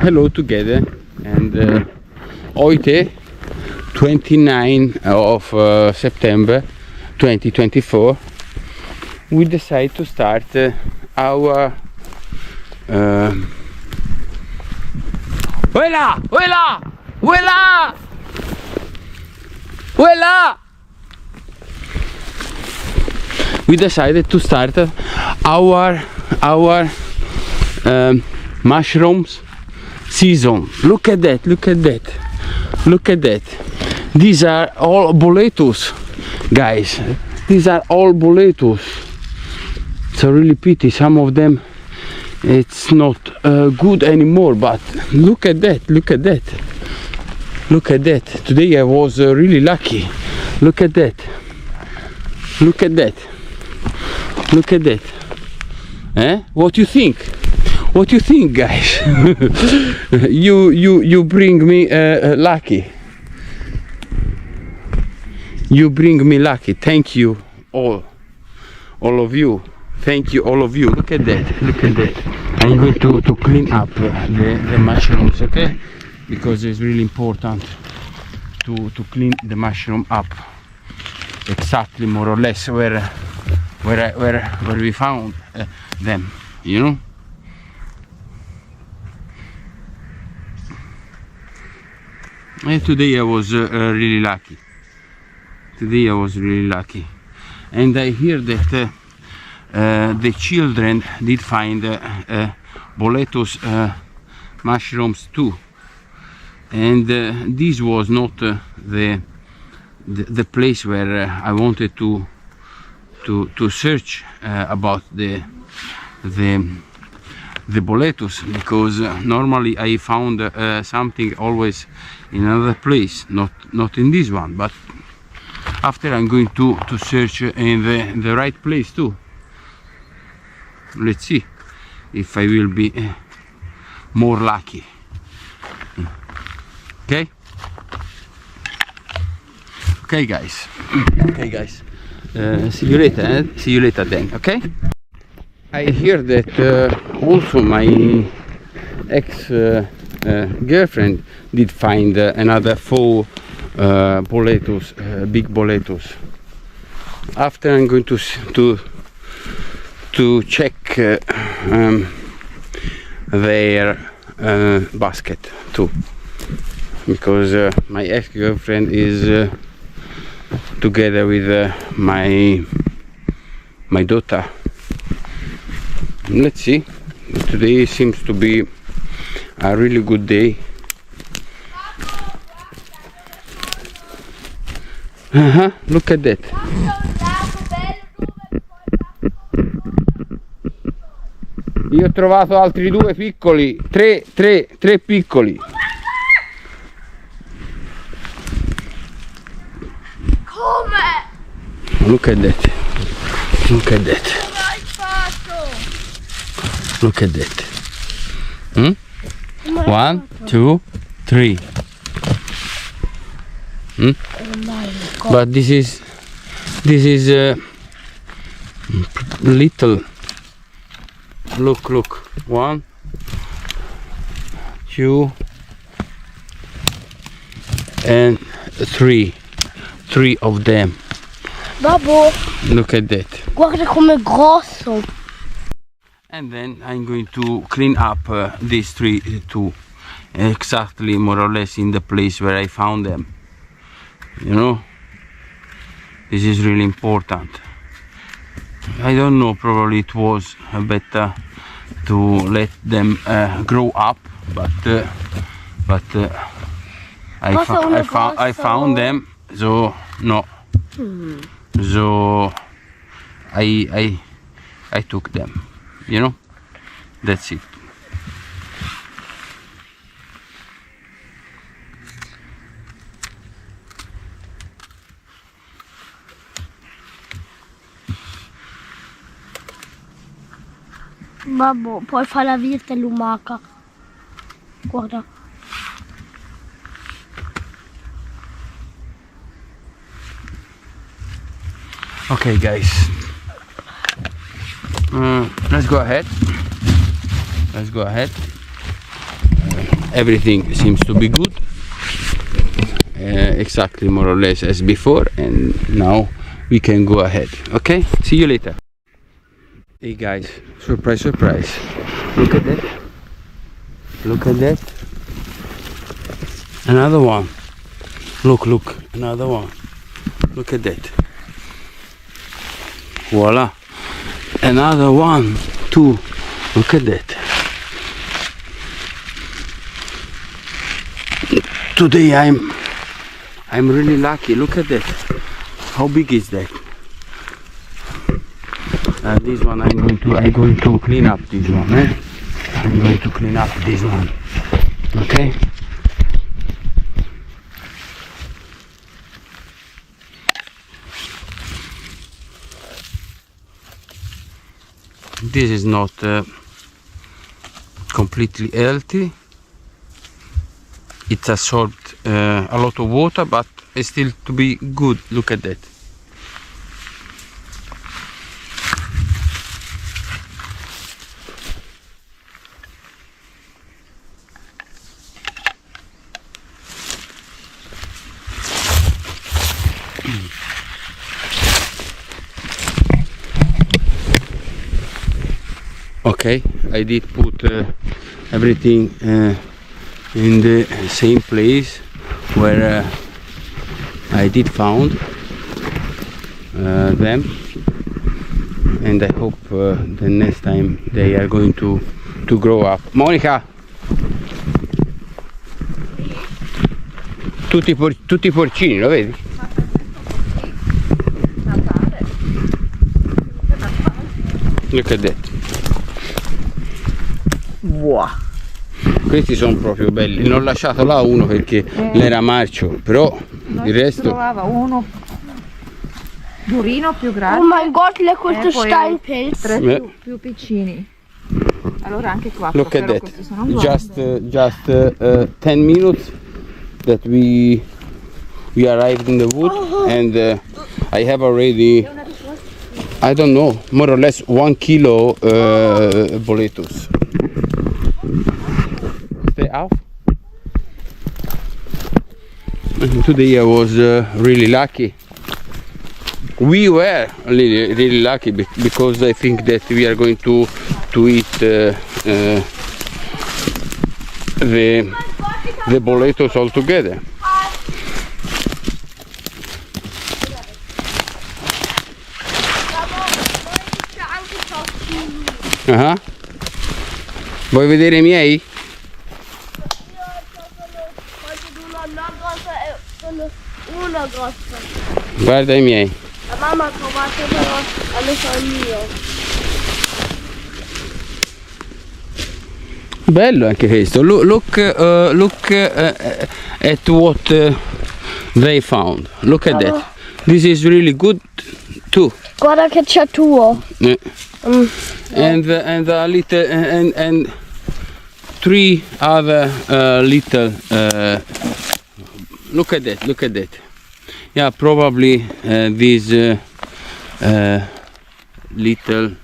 hello together. And Oite 29 of September 2024 we decide to start our Voila! Voila! Voila! Voila! We decided to start our mushrooms season. Look at that, look at that, look at that. These are all Boletus, guys. These are all Boletus. It's a really pity, some of them it's not good anymore, but look at that, look at that, look at that. Today I was really lucky. Look at that, look at that, look at that. What do you think? What do you think, guys? you bring me lucky. You bring me lucky. Thank you all of you. Thank you all of you. Look at that, look at that. I'm going to clean up the mushrooms, okay? Because it's really important to clean the mushroom up exactly more or less where we found them, you know. And today I was really lucky. Today I was really lucky, and I hear that the children did find Boletus mushrooms too, and this was not the place where I wanted to search about the Boletus, because normally I found something always in another place, not in this one, but after I'm going to search in the right place too. Let's see if I will be more lucky. Okay, okay guys, okay guys, see you later, see you later then. Okay, I hear that also my ex girlfriend did find another 4 Boletus, big Boletus. After I'm going to check their basket too, because my ex-girlfriend is together with my daughter. Let's see. Today seems to be a really good day. Look at that. Io ho trovato altri 2 piccoli, 3 piccoli. Come? Look at that. Look at that. Look at that. 1, 2, 3. But this is little. Look, 1, 2 and 3 of them. Babbo, look at that. Guarda come grosso. And then I'm going to clean up these 3 too, exactly more or less in the place where I found them. You know, this is really important. I don't know, probably it was better to let them grow up, but I found them, so no. So I took them, you know. That's it. Babbo, puoi fare la vita e lumaca. Guarda. Okay guys, let's go ahead. everything seems to be good, exactly more or less as before, and now we can go ahead. Okay, see you later. Hey guys, surprise, surprise, look at that, look at that, another one, look, another one, look at that, voila, another one, two, look at that. Today I'm really lucky. Look at that. How big is that? This one I'm going to clean up this one. I'm going to clean up this one. Okay. This is not completely healthy. It's absorbed a lot of water, but it's still to be good. Look at that. Okay, I did put everything in the same place where I did found them, and I hope the next time they are going to grow up. Monica, tutti i porcini, lo vedi? Look at that. Wow. Questi sono proprio belli. Ne ho lasciato là uno perché l'era marcio, però il resto. Trovava uno durino più grande. Oh mein Gott, leck uns der poi Steinpilz. tre più piccini. Allora anche quattro. Look at però that. questi sono buoni. Just 10 minutes that we arrived in the wood, and I have already, I don't know, more or less 1 kilo Boletus. Stay out. Today I was really lucky. We were really lucky because I think that we are going to eat the Boletus all together. Vuoi vedere i miei? Una grossa. Guarda i miei. La mamma ha trovato però ha messo il mio. Bello anche questo. Look at what they found. Look at that. This is really good too. Guarda che c'è tuo. And a little and 3 other little. Look at that. Look at that. Yeah, probably these little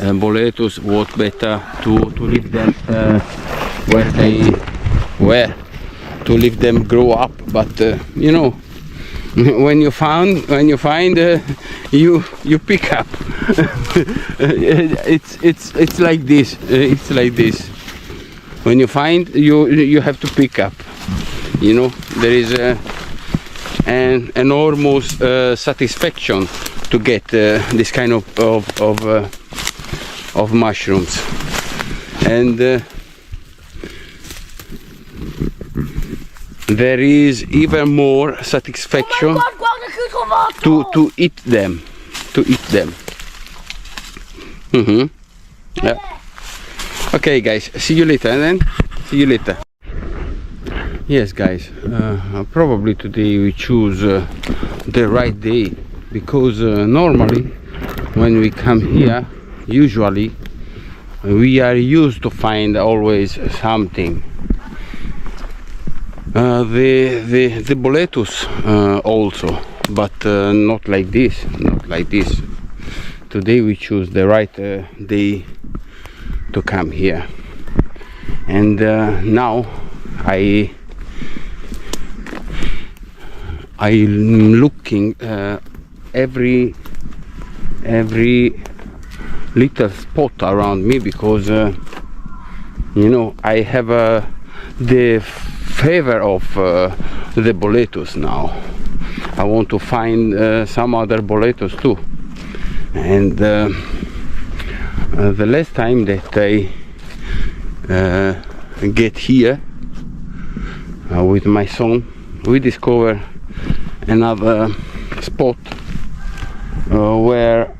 Boletus was better to leave them where they were, to leave them grow up. But you know, when you find you pick up. It's like this. It's like this. When you find, you have to pick up. You know, there is an enormous satisfaction to get this kind of mushrooms, and there is even more satisfaction to eat them. Yeah. Okay, guys. See you later, and then see you later. Yes, guys. Probably today we choose the right day, because normally when we come here, usually we are used to find always something. The Boletus also, but not like this. Not like this. Today we choose the right day to come here, and now I'm looking every little spot around me, because you know, I have the favor of the Boletus now. I want to find some other Boletus too, and the last time that I get here with my son, we discover another spot where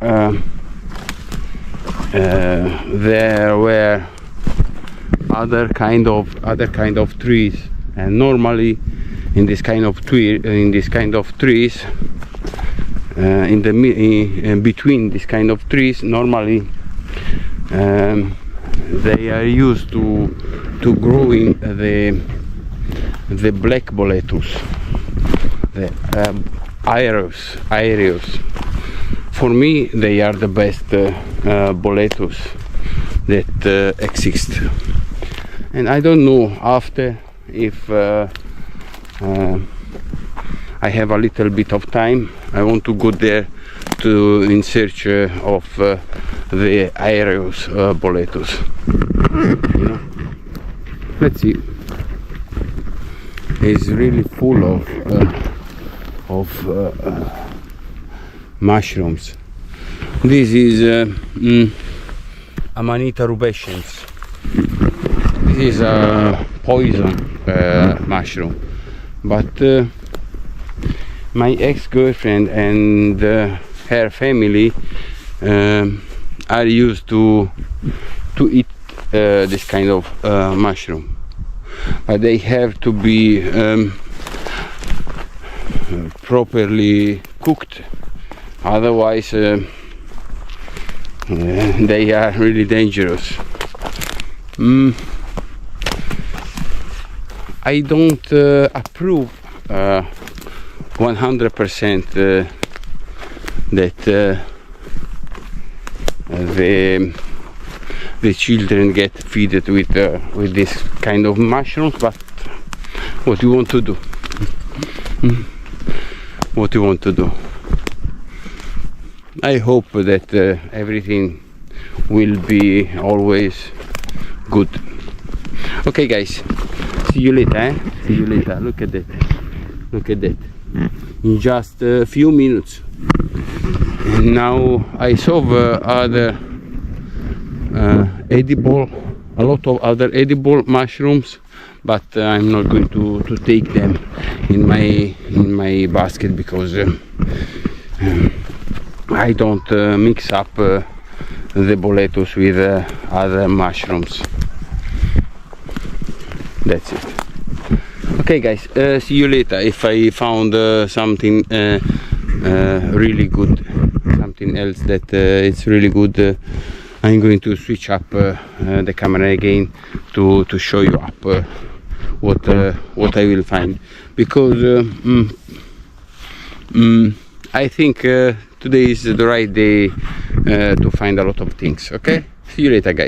there were other kind of trees, and normally in this kind of trees, in between this kind of trees, normally they are used to growing the black Boletus, the Aereus. For me, they are the best Boletus that exist. And I don't know after if I have a little bit of time, I want to go there in search of the Aereus Boletus. You know? Let's see. It's really full of mushrooms. This is Amanita rubescens. This is a poison mushroom, but my ex-girlfriend and her family are used to eat this kind of mushroom, but they have to be properly cooked, otherwise they are really dangerous. I don't approve 100% that the children get fed with this kind of mushrooms, but what you want to do? What you want to do? I hope that everything will be always good. Okay, guys, see you later, eh? See you later. Look at that. Look at that. In just a few minutes. And now I saw other edible, a lot of other edible mushrooms, but I'm not going to take them in my basket, because I don't mix up the Boletus with other mushrooms. That's it. Okay, guys, see you later. If I found something really good, something else that it's really good, I'm going to switch up the camera again to show you up what I will find, because I think today is the right day to find a lot of things. Okay, see you later, guys.